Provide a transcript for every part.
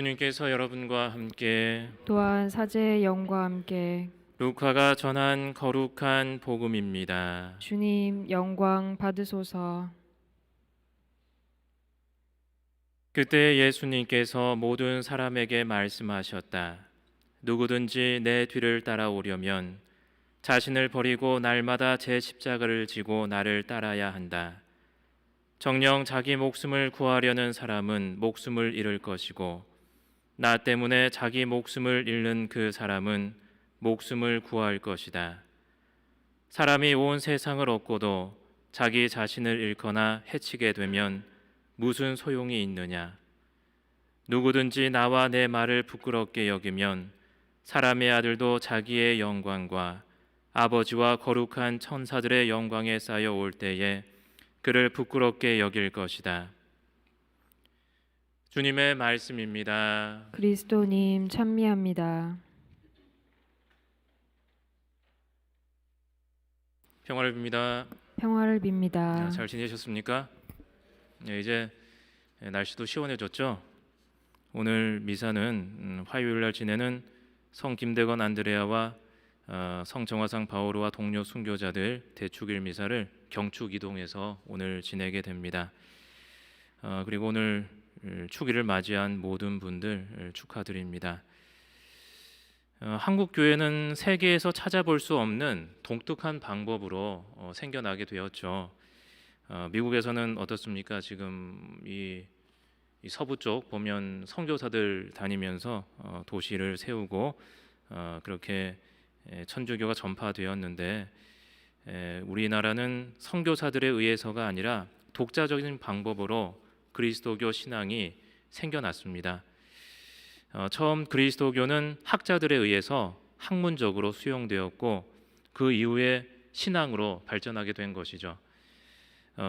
주님께서 여러분과 함께 또한 사제의 영과 함께 루카가 전한 거룩한 복음입니다. 주님 영광 받으소서. 그때 예수님께서 모든 사람에게 말씀하셨다. 누구든지 내 뒤를 따라오려면 자신을 버리고 날마다 제 십자가를 지고 나를 따라야 한다. 정녕 자기 목숨을 구하려는 사람은 목숨을 잃을 것이고 나 때문에 자기 목숨을 잃는 그 사람은 목숨을 구할 것이다. 사람이 온 세상을 얻고도 자기 자신을 잃거나 해치게 되면 무슨 소용이 있느냐? 누구든지 나와 내 말을 부끄럽게 여기면 사람의 아들도 자기의 영광과 아버지와 거룩한 천사들의 영광에 쌓여 올 때에 그를 부끄럽게 여길 것이다. 주님의 말씀입니다. 그리스도님 찬미합니다. 평화를 빕니다. 평화를 빕니다. 잘 지내셨습니까? 이제 날씨도 시원해졌죠? 오늘 미사는 화요일 날 지내는 성 김대건 안드레아와 성 정화상 바오로와 동료 순교자들 대축일 미사를 경축 이동해서 오늘 지내게 됩니다. 그리고 오늘 축일을 맞이한 모든 분들 축하드립니다. 한국 교회는 세계에서 찾아볼 수 없는 독특한 방법으로 생겨나게 되었죠. 미국에서는 어떻습니까? 지금 이 서부 쪽 보면 선교사들 다니면서 도시를 세우고 그렇게 천주교가 전파되었는데 우리나라는 선교사들에 의해서가 아니라 독자적인 방법으로 그리스도교 신앙이 생겨났습니다. 처음 그리스도교는 학자들에 의해서 학문적으로 수용되었고 그 이후에 신앙으로 발전하게 된 것이죠.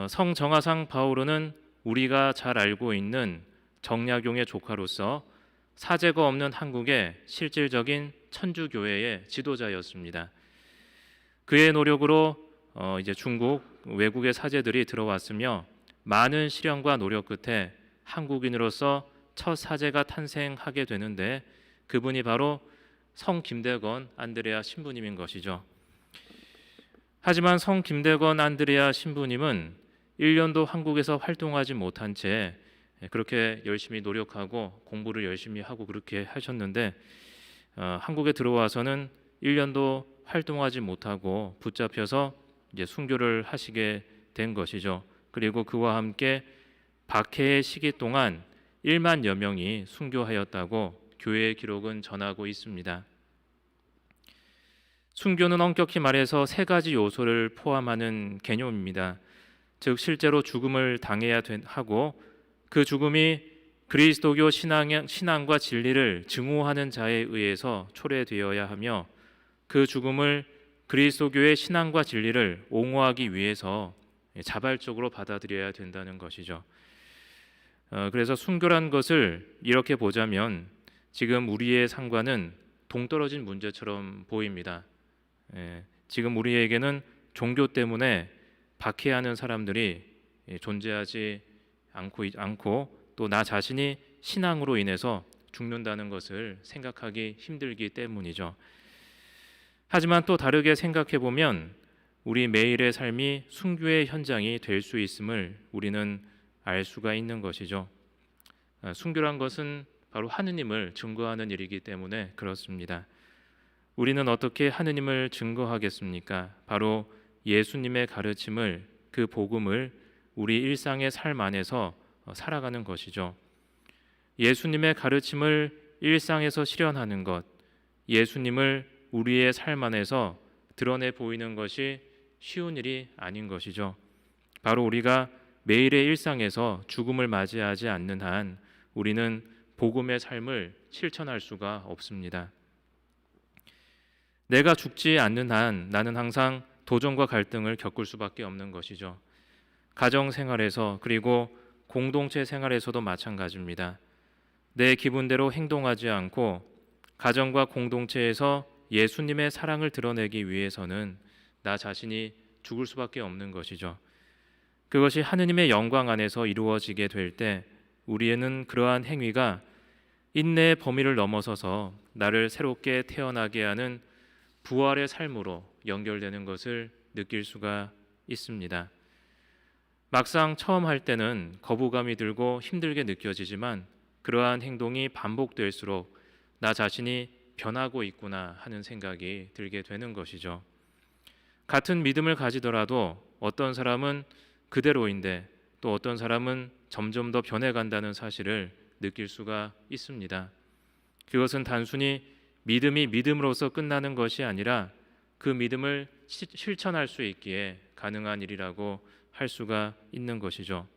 성 정화상 바오로는 우리가 잘 알고 있는 정약용의 조카로서 사제가 없는 한국의 실질적인 천주교회의 지도자였습니다. 그의 노력으로 이제 중국 외국의 사제들이 들어왔으며 많은 시련과 노력 끝에 한국인으로서 첫 사제가 탄생하게 되는데 그분이 바로 성 김대건 안드레아 신부님인 것이죠. 하지만 성 김대건 안드레아 신부님은 1년도 한국에서 활동하지 못한 채 그렇게 열심히 노력하고 공부를 열심히 하고 그렇게 하셨는데 한국에 들어와서는 1년도 활동하지 못하고 붙잡혀서 이제 순교를 하시게 된 것이죠. 그리고 그와 함께 박해의 시기 동안 1만여 명이 순교하였다고 교회의 기록은 전하고 있습니다. 순교는 엄격히 말해서 세 가지 요소를 포함하는 개념입니다. 즉 실제로 죽음을 당해야 하고 그 죽음이 그리스도교 신앙과 진리를 증오하는 자에 의해서 초래되어야 하며 그 죽음을 그리스도교의 신앙과 진리를 옹호하기 위해서 자발적으로 받아들여야 된다는 것이죠. 그래서 순교란 것을 이렇게 보자면 지금 우리의 상관은 동떨어진 문제처럼 보입니다. 지금 우리에게는 종교 때문에 박해하는 사람들이 존재하지 않고 또 나 자신이 신앙으로 인해서 죽는다는 것을 생각하기 힘들기 때문이죠. 하지만 또 다르게 생각해 보면 우리 매일의 삶이 순교의 현장이 될 수 있음을 우리는 알 수가 있는 것이죠. 순교란 것은 바로 하느님을 증거하는 일이기 때문에 그렇습니다. 우리는 어떻게 하느님을 증거하겠습니까? 바로 예수님의 가르침을, 그 복음을 우리 일상의 삶 안에서 살아가는 것이죠. 예수님의 가르침을 일상에서 실현하는 것, 예수님을 우리의 삶 안에서 드러내 보이는 것이 쉬운 일이 아닌 것이죠. 바로 우리가 매일의 일상에서 죽음을 맞이하지 않는 한 우리는 복음의 삶을 실천할 수가 없습니다. 내가 죽지 않는 한 나는 항상 도전과 갈등을 겪을 수밖에 없는 것이죠. 가정 생활에서 그리고 공동체 생활에서도 마찬가지입니다. 내 기분대로 행동하지 않고 가정과 공동체에서 예수님의 사랑을 드러내기 위해서는 나 자신이 죽을 수밖에 없는 것이죠. 그것이 하느님의 영광 안에서 이루어지게 될 때 우리는 그러한 행위가 인내의 범위를 넘어서서 나를 새롭게 태어나게 하는 부활의 삶으로 연결되는 것을 느낄 수가 있습니다. 막상 처음 할 때는 거부감이 들고 힘들게 느껴지지만 그러한 행동이 반복될수록 나 자신이 변하고 있구나 하는 생각이 들게 되는 것이죠. 같은 믿음을 가지더라도 어떤 사람은 그대로인데 또 어떤 사람은 점점 더 변해간다는 사실을 느낄 수가 있습니다. 그것은 단순히 믿음이 믿음으로서 끝나는 것이 아니라 그 믿음을 실천할 수 있기에 가능한 일이라고 할 수가 있는 것이죠.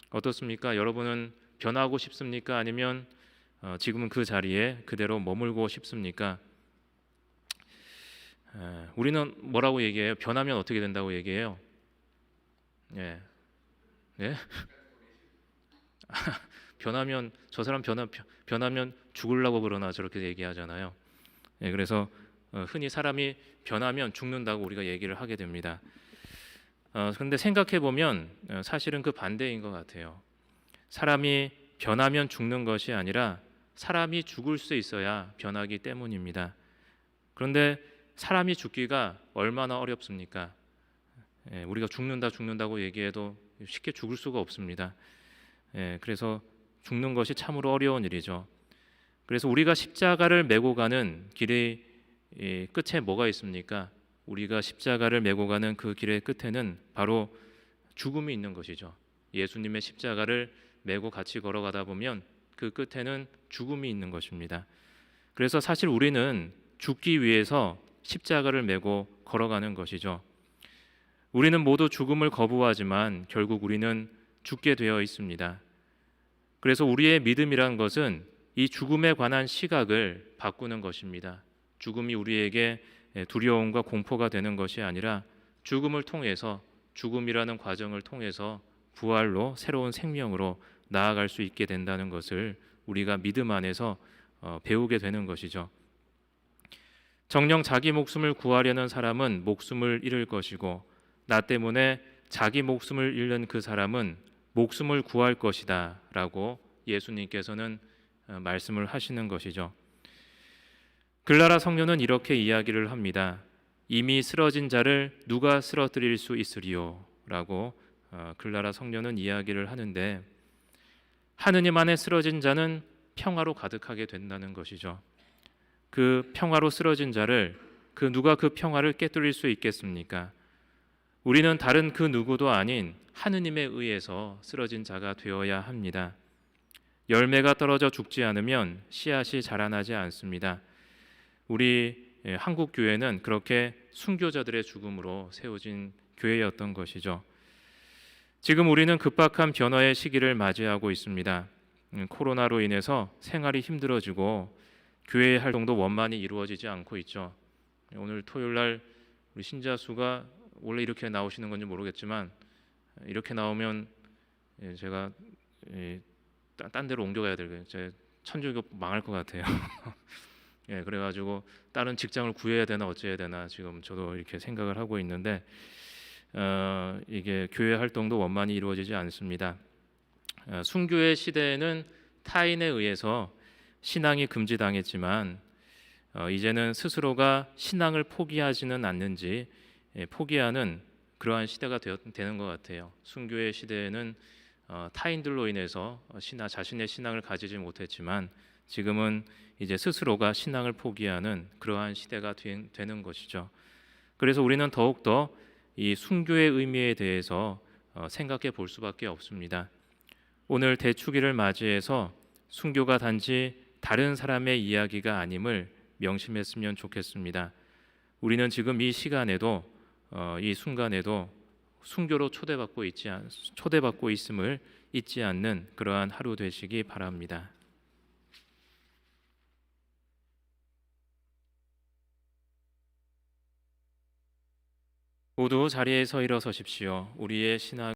어떻습니까? 여러분은 변하고 싶습니까? 아니면 지금은 그 자리에 그대로 머물고 싶습니까? 우리는 뭐라고 얘기해요? 변하면 어떻게 된다고 얘기해요? 예, 예? 변하면 저 사람 변하면 죽으려고 그러나 저렇게 얘기하잖아요. 예, 그래서 흔히 사람이 변하면 죽는다고 우리가 얘기를 하게 됩니다. 그런데 생각해 보면 사실은 그 반대인 것 같아요. 사람이 변하면 죽는 것이 아니라 사람이 죽을 수 있어야 변하기 때문입니다. 그런데 사람이 죽기가 얼마나 어렵습니까? 예, 우리가 죽는다고 얘기해도 쉽게 죽을 수가 없습니다. 예, 그래서 죽는 것이 참으로 어려운 일이죠. 그래서 우리가 십자가를 메고 가는 길의 끝에 뭐가 있습니까? 우리가 십자가를 메고 가는 그 길의 끝에는 바로 죽음이 있는 것이죠. 예수님의 십자가를 메고 같이 걸어가다 보면 그 끝에는 죽음이 있는 것입니다. 그래서 사실 우리는 죽기 위해서 십자가를 메고 걸어가는 것이죠. 우리는 모두 죽음을 거부하지만 결국 우리는 죽게 되어 있습니다. 그래서 우리의 믿음이란 것은 이 죽음에 관한 시각을 바꾸는 것입니다. 죽음이 우리에게 두려움과 공포가 되는 것이 아니라 죽음을 통해서 죽음이라는 과정을 통해서 부활로 새로운 생명으로 나아갈 수 있게 된다는 것을 우리가 믿음 안에서 배우게 되는 것이죠. 정녕 자기 목숨을 구하려는 사람은 목숨을 잃을 것이고 나 때문에 자기 목숨을 잃는 그 사람은 목숨을 구할 것이다 라고 예수님께서는 말씀을 하시는 것이죠. 글라라 성녀는 이렇게 이야기를 합니다. 이미 쓰러진 자를 누가 쓰러뜨릴 수 있으리요 라고 글라라 성녀는 이야기를 하는데 하느님 안에 쓰러진 자는 평화로 가득하게 된다는 것이죠. 그 평화로 쓰러진 자를 누가 그 평화를 깨뜨릴 수 있겠습니까? 우리는 다른 그 누구도 아닌 하느님에 의해서 쓰러진 자가 되어야 합니다. 열매가 떨어져 죽지 않으면 씨앗이 자라나지 않습니다. 우리 한국 교회는 그렇게 순교자들의 죽음으로 세워진 교회였던 것이죠. 지금 우리는 급박한 변화의 시기를 맞이하고 있습니다. 코로나로 인해서 생활이 힘들어지고 교회의 활동도 원만히 이루어지지 않고 있죠. 오늘 토요일 날 우리 신자 수가 원래 이렇게 나오시는 건지 모르겠지만 이렇게 나오면 제가 딴 데로 옮겨가야 되고요. 제 천주교 망할 것 같아요. 예, 그래가지고 다른 직장을 구해야 되나 어찌해야 되나 지금 저도 이렇게 생각을 하고 있는데 이게 교회 활동도 원만히 이루어지지 않습니다. 순교의 시대에는 타인에 의해서 신앙이 금지당했지만 이제는 스스로가 신앙을 포기하지는 않는지 포기하는 그러한 시대가 되는 것 같아요. 순교의 시대에는 타인들로 인해서 자신의 신앙을 가지지 못했지만 지금은 이제 스스로가 신앙을 포기하는 그러한 시대가 되는 것이죠. 그래서 우리는 더욱더 이 순교의 의미에 대해서 생각해 볼 수밖에 없습니다. 오늘 대축일을 맞이해서 순교가 단지 다른 사람의 이야기가 아님을 명심했으면 좋겠습니다. 우리는 지금 이 시간에도 이 순간에도 순교로 초대받고 있음을 잊지 않는 그러한 하루 되시기 바랍니다. 모두 자리에서 일어서십시오. 우리의 신앙